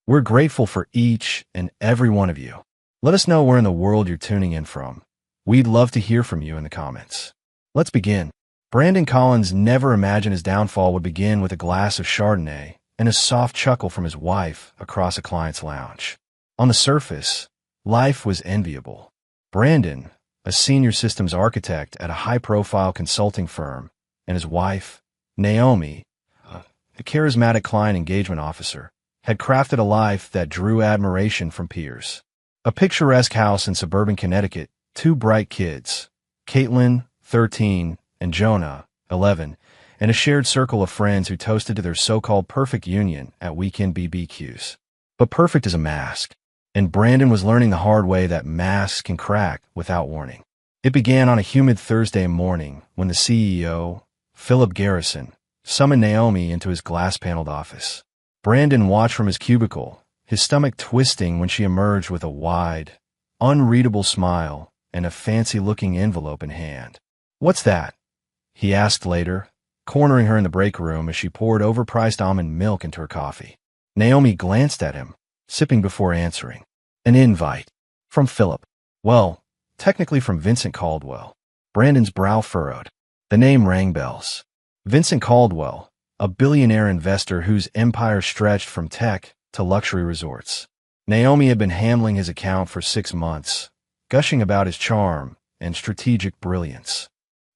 We're grateful for each and every one of you. Let us know where in the world you're tuning in from. We'd love to hear from you in the comments. Let's begin. Brandon Collins never imagined his downfall would begin with a glass of Chardonnay and a soft chuckle from his wife across a client's lounge. On the surface, life was enviable. Brandon, a senior systems architect at a high-profile consulting firm, and his wife, Naomi, a charismatic client engagement officer, had crafted a life that drew admiration from peers. A picturesque house in suburban Connecticut, two bright kids, Caitlin, 13, and Jonah, 11, and a shared circle of friends who toasted to their so-called perfect union at weekend BBQs. But perfect is a mask, and Brandon was learning the hard way that masks can crack without warning. It began on a humid Thursday morning when the CEO, Philip Garrison, summoned Naomi into his glass-paneled office. Brandon watched from his cubicle, his stomach twisting when she emerged with a wide, unreadable smile and a fancy-looking envelope in hand. "What's that?" he asked later, cornering her in the break room as she poured overpriced almond milk into her coffee. Naomi glanced at him, sipping before answering. "An invite. From Philip." "Well, technically from Vincent Caldwell." Brandon's brow furrowed. The name rang bells. Vincent Caldwell, a billionaire investor whose empire stretched from tech to luxury resorts. Naomi had been handling his account for 6 months, gushing about his charm and strategic brilliance.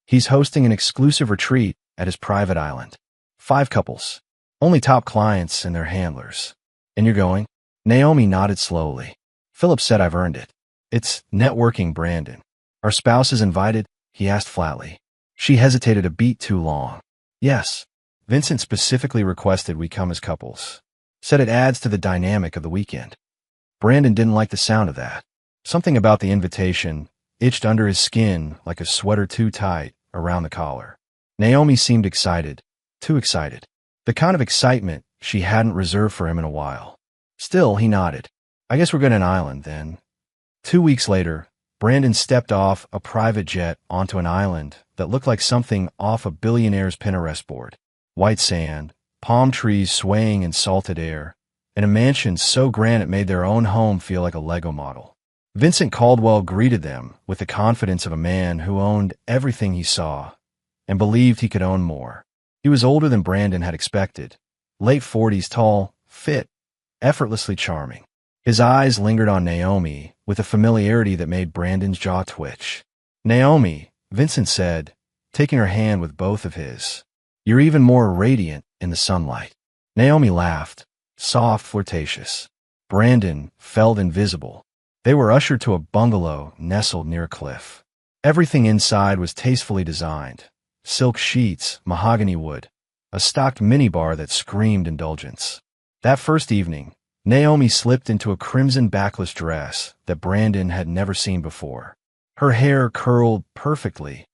"He's hosting an exclusive retreat at his private island. 5 couples. Only top clients and their handlers. And you're going?" Naomi nodded slowly. "Philip said I've earned it." "It's networking, Brandon. Are spouses invited?" he asked flatly. She hesitated a beat too long. "Yes. Vincent specifically requested we come as couples. Said it adds to the dynamic of the weekend." Brandon didn't like the sound of that. Something about the invitation itched under his skin like a sweater too tight around the collar. Naomi seemed excited, too excited. The kind of excitement she hadn't reserved for him in a while. Still, he nodded. "I guess we're going to an island, then." 2 weeks later, Brandon stepped off a private jet onto an island that looked like something off a billionaire's Pinterest board. White sand, palm trees swaying in salted air, and a mansion so grand it made their own home feel like a Lego model. Vincent Caldwell greeted them with the confidence of a man who owned everything he saw and believed he could own more. He was older than Brandon had expected, late 40s, tall, fit, effortlessly charming. His eyes lingered on Naomi with a familiarity that made Brandon's jaw twitch. "Naomi," Vincent said, taking her hand with both of his. "You're even more radiant in the sunlight." Naomi laughed, soft, flirtatious. Brandon felt invisible. They were ushered to a bungalow nestled near a cliff. Everything inside was tastefully designed. Silk sheets, mahogany wood, a stocked minibar that screamed indulgence. That first evening, Naomi slipped into a crimson backless dress that Brandon had never seen before. Her hair curled perfectly,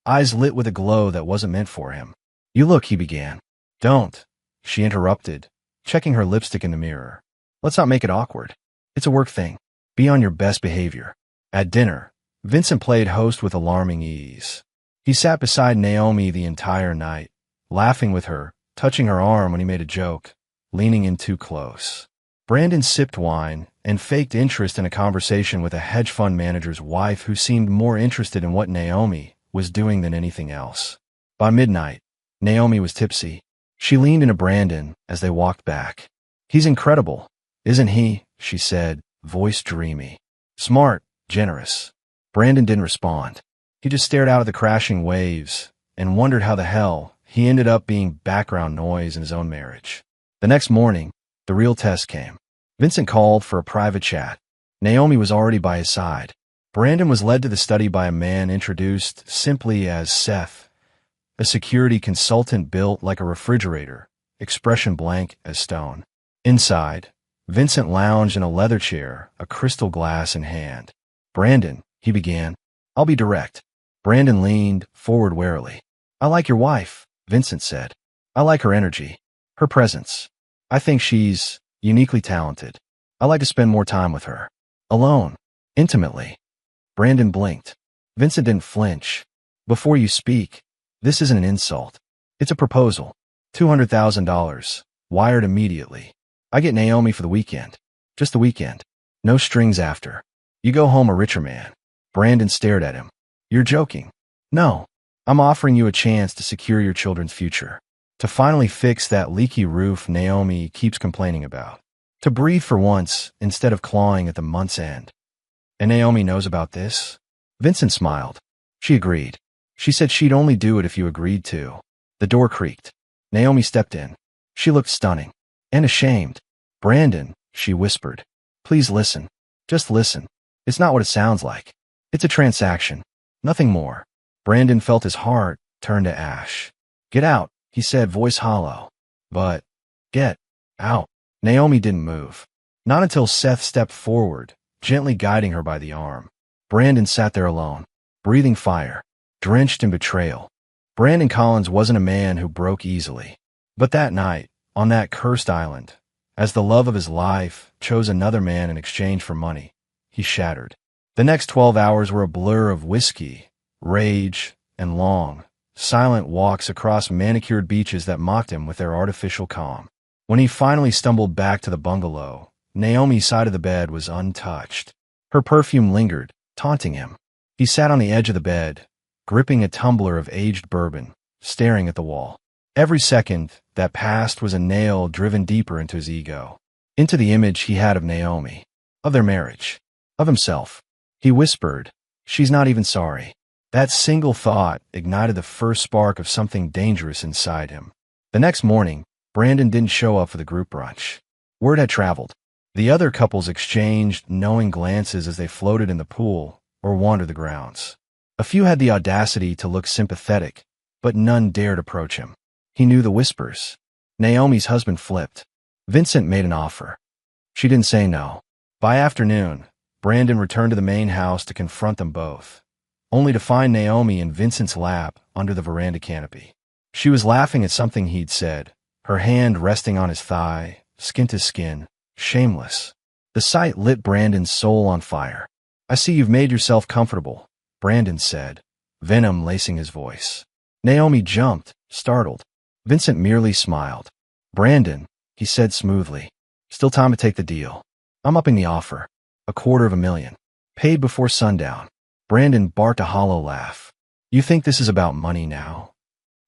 eyes lit with a glow that wasn't meant for him. "You look," he began. "Don't," she interrupted, checking her lipstick in the mirror. "Let's not make it awkward. It's a work thing. Be on your best behavior." At dinner, Vincent played host with alarming ease. He sat beside Naomi the entire night, laughing with her, touching her arm when he made a joke, leaning in too close. Brandon sipped wine and faked interest in a conversation with a hedge fund manager's wife who seemed more interested in what Naomi was doing than anything else. By midnight, Naomi was tipsy. She leaned into Brandon as they walked back. "He's incredible, isn't he?" she said, voice dreamy. "Smart, generous." Brandon didn't respond. He just stared out at the crashing waves and wondered how the hell he ended up being background noise in his own marriage. The next morning, the real test came. Vincent called for a private chat. Naomi was already by his side. Brandon was led to the study by a man introduced simply as Seth, a security consultant built like a refrigerator, expression blank as stone. Inside, Vincent lounged in a leather chair, a crystal glass in hand. "Brandon," he began. "I'll be direct." Brandon leaned forward warily. "I like your wife," Vincent said. "I like her energy, her presence. I think she's uniquely talented. I like to spend more time with her. Alone. Intimately." Brandon blinked. Vincent didn't flinch. "Before you speak, this isn't an insult. It's a proposal. $200,000. Wired immediately." I get Naomi for the weekend. Just the weekend. No strings after. You go home a richer man. Brandon stared at him. You're joking. No. I'm offering you a chance to secure your children's future. To finally fix that leaky roof Naomi keeps complaining about. To breathe for once instead of clawing at the month's end. And Naomi knows about this? Vincent smiled. She agreed. She said she'd only do it if you agreed to. The door creaked. Naomi stepped in. She looked stunning. And ashamed. Brandon, she whispered. Please listen. Just listen. It's not what it sounds like. It's a transaction. Nothing more. Brandon felt his heart turn to ash. Get out, he said, voice hollow. But, get out. Naomi didn't move. Not until Seth stepped forward, gently guiding her by the arm. Brandon sat there alone, breathing fire, drenched in betrayal. Brandon Collins wasn't a man who broke easily. But that night, on that cursed island, as the love of his life chose another man in exchange for money, he shattered. The next 12 hours were a blur of whiskey, rage, and long, silent walks across manicured beaches that mocked him with their artificial calm. When he finally stumbled back to the bungalow, Naomi's side of the bed was untouched. Her perfume lingered, taunting him. He sat on the edge of the bed, gripping a tumbler of aged bourbon, staring at the wall. Every second that passed was a nail driven deeper into his ego, into the image he had of Naomi, of their marriage, of himself. He whispered, "She's not even sorry." That single thought ignited the first spark of something dangerous inside him. The next morning, Brandon didn't show up for the group brunch. Word had traveled. The other couples exchanged knowing glances as they floated in the pool or wandered the grounds. A few had the audacity to look sympathetic, but none dared approach him. He knew the whispers. Naomi's husband flipped. Vincent made an offer. She didn't say no. By afternoon, Brandon returned to the main house to confront them both, only to find Naomi in Vincent's lap under the veranda canopy. She was laughing at something he'd said, her hand resting on his thigh, skin to skin, shameless. The sight lit Brandon's soul on fire. "I see you've made yourself comfortable," Brandon said, venom lacing his voice. Naomi jumped, startled. Vincent merely smiled. "Brandon," he said smoothly, "still time to take the deal. I'm upping the offer. $250,000. Paid before sundown." Brandon barked a hollow laugh. "You think this is about money now?"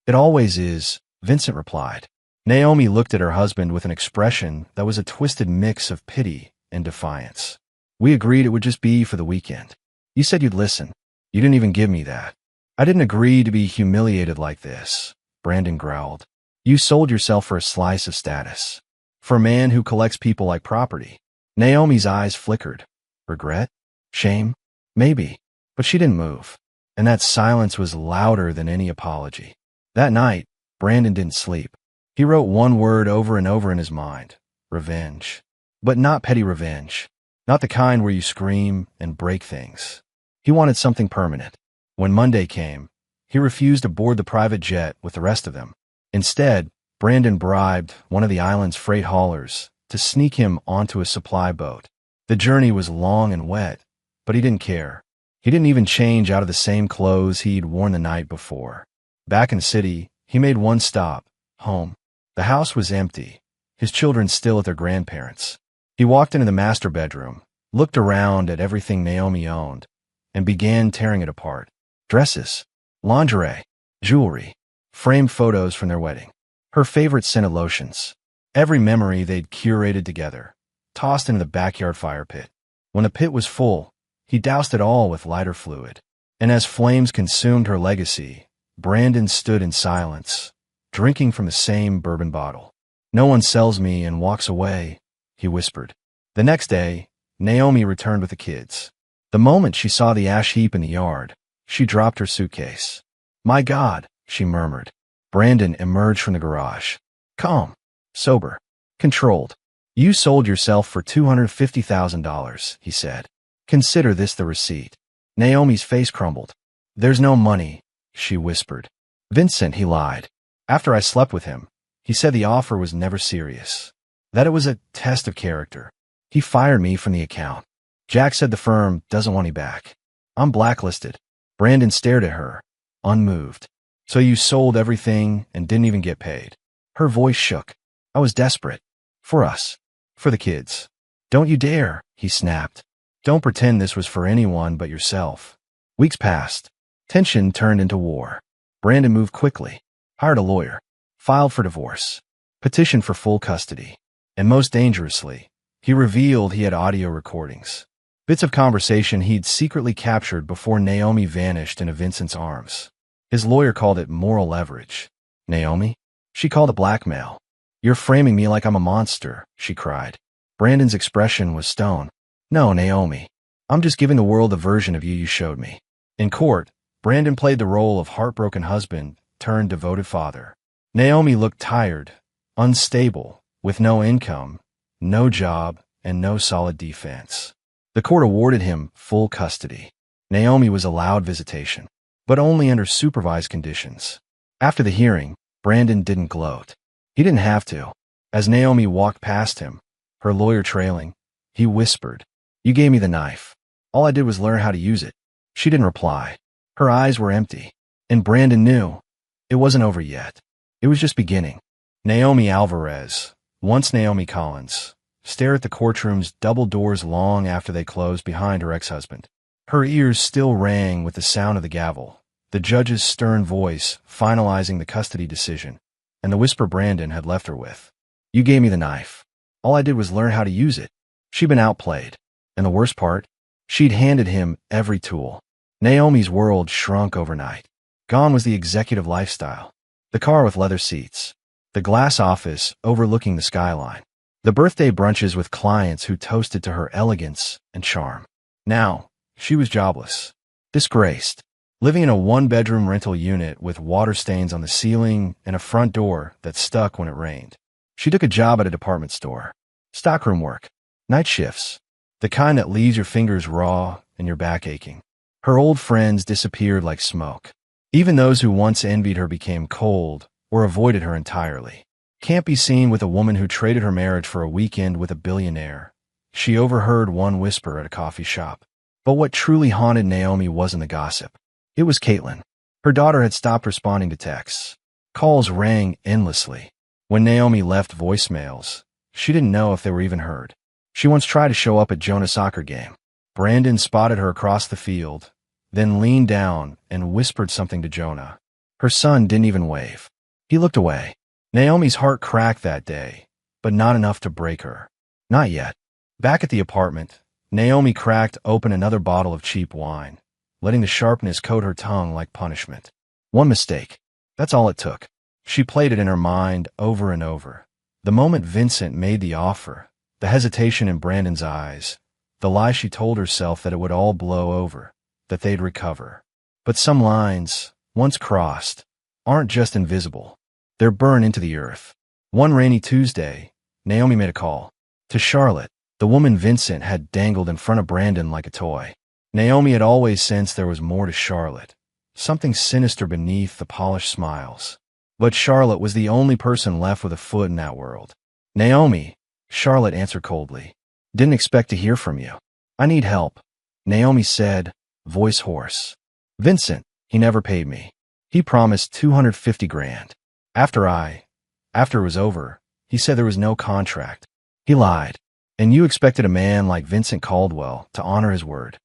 "It always is," Vincent replied. Naomi looked at her husband with an expression that was a twisted mix of pity and defiance. "We agreed it would just be for the weekend. You said you'd listen. You didn't even give me that." "I didn't agree to be humiliated like this," Brandon growled. "You sold yourself for a slice of status. For a man who collects people like property." Naomi's eyes flickered. Regret? Shame? Maybe. But she didn't move. And that silence was louder than any apology. That night, Brandon didn't sleep. He wrote one word over and over in his mind. Revenge. But not petty revenge. Not the kind where you scream and break things. He wanted something permanent. When Monday came, he refused to board the private jet with the rest of them. Instead, Brandon bribed one of the island's freight haulers to sneak him onto a supply boat. The journey was long and wet, but he didn't care. He didn't even change out of the same clothes he'd worn the night before. Back in the city, he made one stop, home. The house was empty, his children still at their grandparents'. He walked into the master bedroom, looked around at everything Naomi owned, and began tearing it apart. Dresses, lingerie, jewelry, framed photos from their wedding, her favorite scented lotions, every memory they'd curated together, tossed into the backyard fire pit. When the pit was full, he doused it all with lighter fluid. And as flames consumed her legacy, Brandon stood in silence, drinking from the same bourbon bottle. "No one sells me and walks away," he whispered. The next day, Naomi returned with the kids. The moment she saw the ash heap in the yard, she dropped her suitcase. "My God," she murmured. Brandon emerged from the garage. Calm, sober, controlled. "You sold yourself for $250,000, he said. "Consider this the receipt." Naomi's face crumbled. "There's no money," she whispered. "Vincent," he lied. "After I slept with him, he said the offer was never serious, that it was a test of character. He fired me from the account. Jack said the firm doesn't want me back. I'm blacklisted." Brandon stared at her, unmoved. "So you sold everything and didn't even get paid?" Her voice shook. "I was desperate. For us. For the kids. Don't you dare, he snapped. Don't pretend this was for anyone but yourself. Weeks passed. Tension turned into war. Brandon moved quickly, hired a lawyer, filed for divorce, petitioned for full custody, and most dangerously, he revealed he had audio recordings. Bits of conversation he'd secretly captured before Naomi vanished into Vincent's arms. His lawyer called it moral leverage. Naomi? She called it blackmail. You're framing me like I'm a monster, she cried. Brandon's expression was stone. No, Naomi. I'm just giving the world the version of you showed me. In court, Brandon played the role of heartbroken husband turned devoted father. Naomi looked tired, unstable, with no income, no job, and no solid defense. The court awarded him full custody. Naomi was allowed visitation, but only under supervised conditions. After the hearing, Brandon didn't gloat. He didn't have to. As Naomi walked past him, her lawyer trailing, he whispered, "You gave me the knife. All I did was learn how to use it." She didn't reply. Her eyes were empty, and Brandon knew it wasn't over yet. It was just beginning. Naomi Alvarez, once Naomi Collins, stared at the courtroom's double doors long after they closed behind her ex-husband. Her ears still rang with the sound of the gavel, the judge's stern voice finalizing the custody decision, and the whisper Brandon had left her with. "You gave me the knife. All I did was learn how to use it." She'd been outplayed, and the worst part, she'd handed him every tool. Naomi's world shrunk overnight. Gone was the executive lifestyle, the car with leather seats, the glass office overlooking the skyline, the birthday brunches with clients who toasted to her elegance and charm. Now, she was jobless, disgraced, living in a one-bedroom rental unit with water stains on the ceiling and a front door that stuck when it rained. She took a job at a department store. Stockroom work, night shifts, the kind that leaves your fingers raw and your back aching. Her old friends disappeared like smoke. Even those who once envied her became cold or avoided her entirely. Can't be seen with a woman who traded her marriage for a weekend with a billionaire. She overheard one whisper at a coffee shop. But what truly haunted Naomi wasn't the gossip. It was Caitlin. Her daughter had stopped responding to texts. Calls rang endlessly. When Naomi left voicemails, she didn't know if they were even heard. She once tried to show up at Jonah's soccer game. Brandon spotted her across the field, then leaned down and whispered something to Jonah. Her son didn't even wave. He looked away. Naomi's heart cracked that day, but not enough to break her. Not yet. Back at the apartment, Naomi cracked open another bottle of cheap wine, letting the sharpness coat her tongue like punishment. One mistake. That's all it took. She played it in her mind over and over. The moment Vincent made the offer, the hesitation in Brandon's eyes, the lie she told herself that it would all blow over, that they'd recover. But some lines, once crossed, aren't just invisible. They're burned into the earth. One rainy Tuesday, Naomi made a call. To Charlotte, the woman Vincent had dangled in front of Brandon like a toy. Naomi had always sensed there was more to Charlotte, something sinister beneath the polished smiles. But Charlotte was the only person left with a foot in that world. "Naomi," Charlotte answered coldly. "Didn't expect to hear from you. I need help," Naomi said, voice hoarse. "Vincent, he never paid me. He promised 250 grand. After it was over, he said there was no contract. He lied. And you expected a man like Vincent Caldwell to honor his word.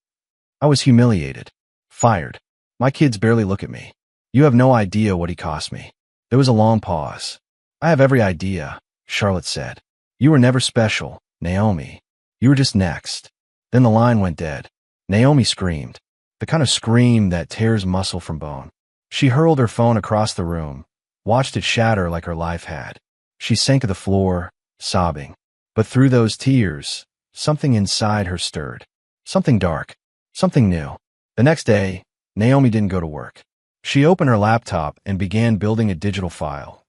I was humiliated. Fired. My kids barely look at me. You have no idea what he cost me." There was a long pause. "I have every idea," Charlotte said. "You were never special, Naomi. You were just next." Then the line went dead. Naomi screamed, the kind of scream that tears muscle from bone. She hurled her phone across the room, watched it shatter like her life had. She sank to the floor, sobbing. But through those tears, something inside her stirred. Something dark. Something new. The next day, Naomi didn't go to work. She opened her laptop and began building a digital file.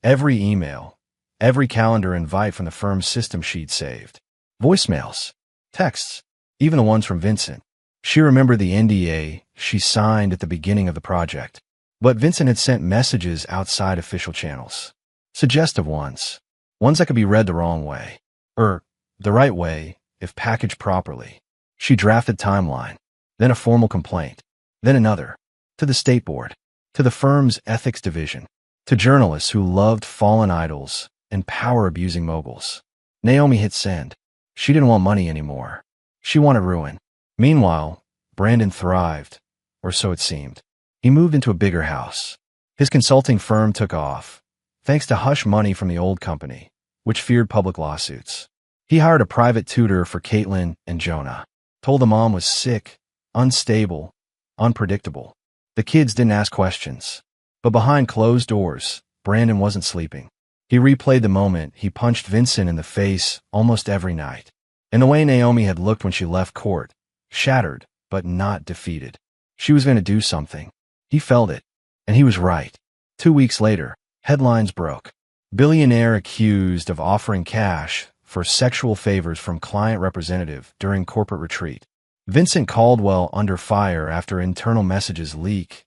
Every email, every calendar invite from the firm's system she'd saved. Voicemails, texts, even the ones from Vincent. She remembered the NDA she signed at the beginning of the project. But Vincent had sent messages outside official channels. Suggestive ones. Ones that could be read the wrong way. Or the right way, if packaged properly. She drafted timeline, then a formal complaint, then another. To the state board, to the firm's ethics division, to journalists who loved fallen idols and power-abusing moguls. Naomi hit send. She didn't want money anymore. She wanted ruin. Meanwhile, Brandon thrived, or so it seemed. He moved into a bigger house. His consulting firm took off, thanks to hush money from the old company, which feared public lawsuits. He hired a private tutor for Caitlin and Jonah, told the mom was sick, unstable, unpredictable. The kids didn't ask questions. But behind closed doors, Brandon wasn't sleeping. He replayed the moment he punched Vincent in the face almost every night. And the way Naomi had looked when she left court, shattered, but not defeated. She was going to do something. He felt it. And he was right. 2 weeks later, headlines broke. Billionaire accused of offering cash for sexual favors from client representative during corporate retreat. Vincent Caldwell under fire after internal messages leak.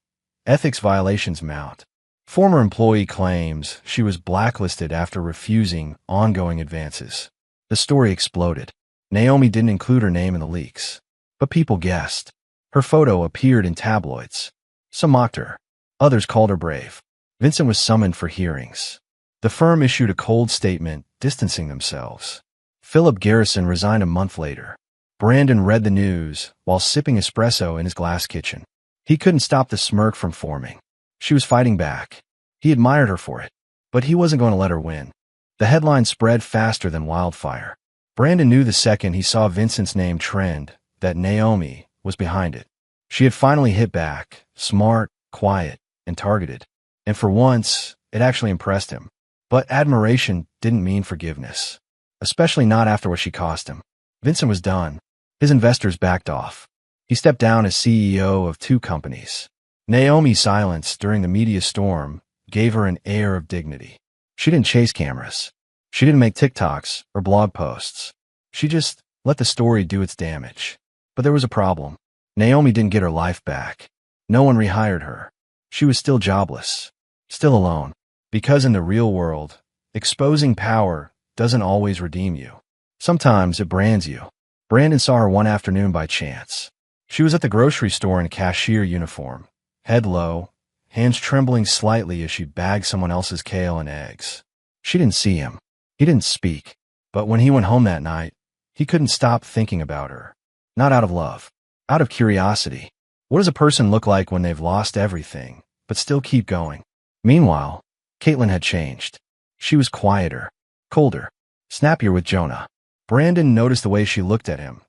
Ethics violations mount. Former employee claims she was blacklisted after refusing ongoing advances. The story exploded. Naomi didn't include her name in the leaks. But people guessed. Her photo appeared in tabloids. Some mocked her. Others called her brave. Vincent was summoned for hearings. The firm issued a cold statement distancing themselves. Philip Garrison resigned a month later. Brandon read the news while sipping espresso in his glass kitchen. He couldn't stop the smirk from forming. She was fighting back. He admired her for it, but he wasn't going to let her win. The headline spread faster than wildfire. Brandon knew the second he saw Vincent's name trend that Naomi was behind it. She had finally hit back, smart, quiet, and targeted. And for once, it actually impressed him. But admiration didn't mean forgiveness, especially not after what she cost him. Vincent was done. His investors backed off. He stepped down as CEO of 2 companies. Naomi's silence during the media storm gave her an air of dignity. She didn't chase cameras. She didn't make TikToks or blog posts. She just let the story do its damage. But there was a problem. Naomi didn't get her life back. No one rehired her. She was still jobless, still alone. Because in the real world, exposing power doesn't always redeem you. Sometimes it brands you. Brandon saw her one afternoon by chance. She was at the grocery store in a cashier uniform, head low, hands trembling slightly as she bagged someone else's kale and eggs. She didn't see him. He didn't speak. But when he went home that night, he couldn't stop thinking about her. Not out of love, out of curiosity. What does a person look like when they've lost everything, but still keep going? Meanwhile, Caitlin had changed. She was quieter, colder, snappier with Jonah. Brandon noticed the way she looked at him,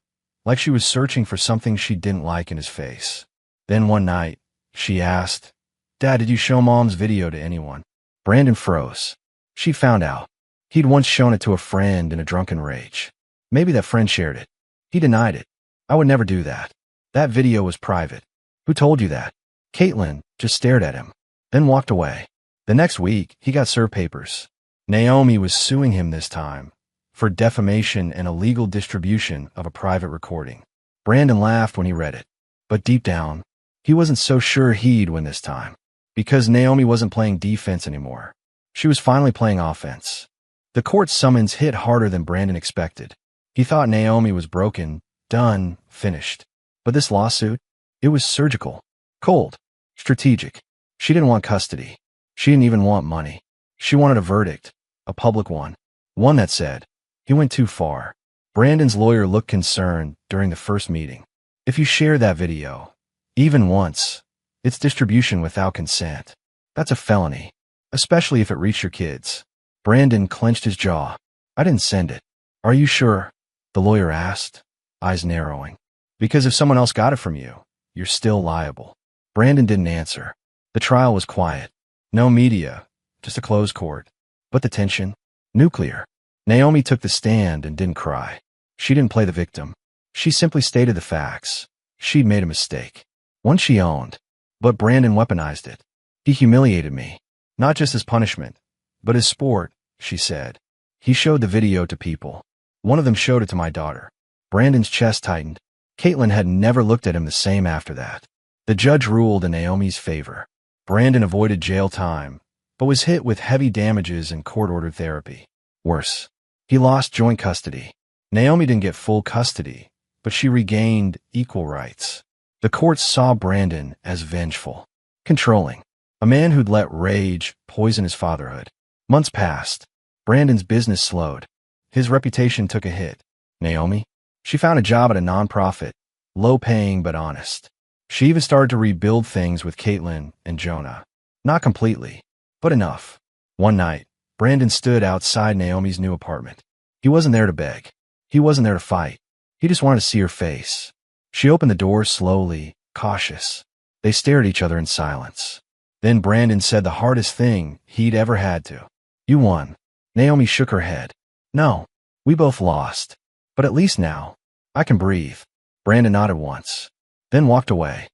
like she was searching for something she didn't like in his face. Then one night, she asked, "Dad, did you show Mom's video to anyone?" Brandon froze. She found out. He'd once shown it to a friend in a drunken rage. Maybe that friend shared it. He denied it. "I would never do that. That video was private." "Who told you that?" Caitlin just stared at him, then walked away. The next week, he got served papers. Naomi was suing him this time for defamation and illegal distribution of a private recording. Brandon laughed when he read it. But deep down, he wasn't so sure he'd win this time. Because Naomi wasn't playing defense anymore. She was finally playing offense. The court summons hit harder than Brandon expected. He thought Naomi was broken, done, finished. But this lawsuit, it was surgical, cold, strategic. She didn't want custody. She didn't even want money. She wanted a verdict, a public one. One that said, he went too far. Brandon's lawyer looked concerned during the first meeting. If you share that video, even once, it's distribution without consent. That's a felony, especially if it reached your kids. Brandon clenched his jaw. "I didn't send it." "Are you sure?" the lawyer asked, eyes narrowing. "Because if someone else got it from you, you're still liable." Brandon didn't answer. The trial was quiet. No media, just a closed court. But the tension? Nuclear. Naomi took the stand and didn't cry. She didn't play the victim. She simply stated the facts. She'd made a mistake. One she owned. But Brandon weaponized it. "He humiliated me. Not just as punishment, but as sport," she said. "He showed the video to people. One of them showed it to my daughter." Brandon's chest tightened. Caitlin had never looked at him the same after that. The judge ruled in Naomi's favor. Brandon avoided jail time, but was hit with heavy damages and court-ordered therapy. Worse, he lost joint custody. Naomi didn't get full custody, but she regained equal rights. The courts saw Brandon as vengeful, controlling, a man who'd let rage poison his fatherhood. Months passed. Brandon's business slowed. His reputation took a hit. Naomi? She found a job at a nonprofit, low-paying but honest. She even started to rebuild things with Caitlin and Jonah. Not completely, but enough. One night, Brandon stood outside Naomi's new apartment. He wasn't there to beg. He wasn't there to fight. He just wanted to see her face. She opened the door slowly, cautious. They stared at each other in silence. Then Brandon said the hardest thing he'd ever had to. "You won." Naomi shook her head. "No, we both lost. But at least now, I can breathe." Brandon nodded once, then walked away.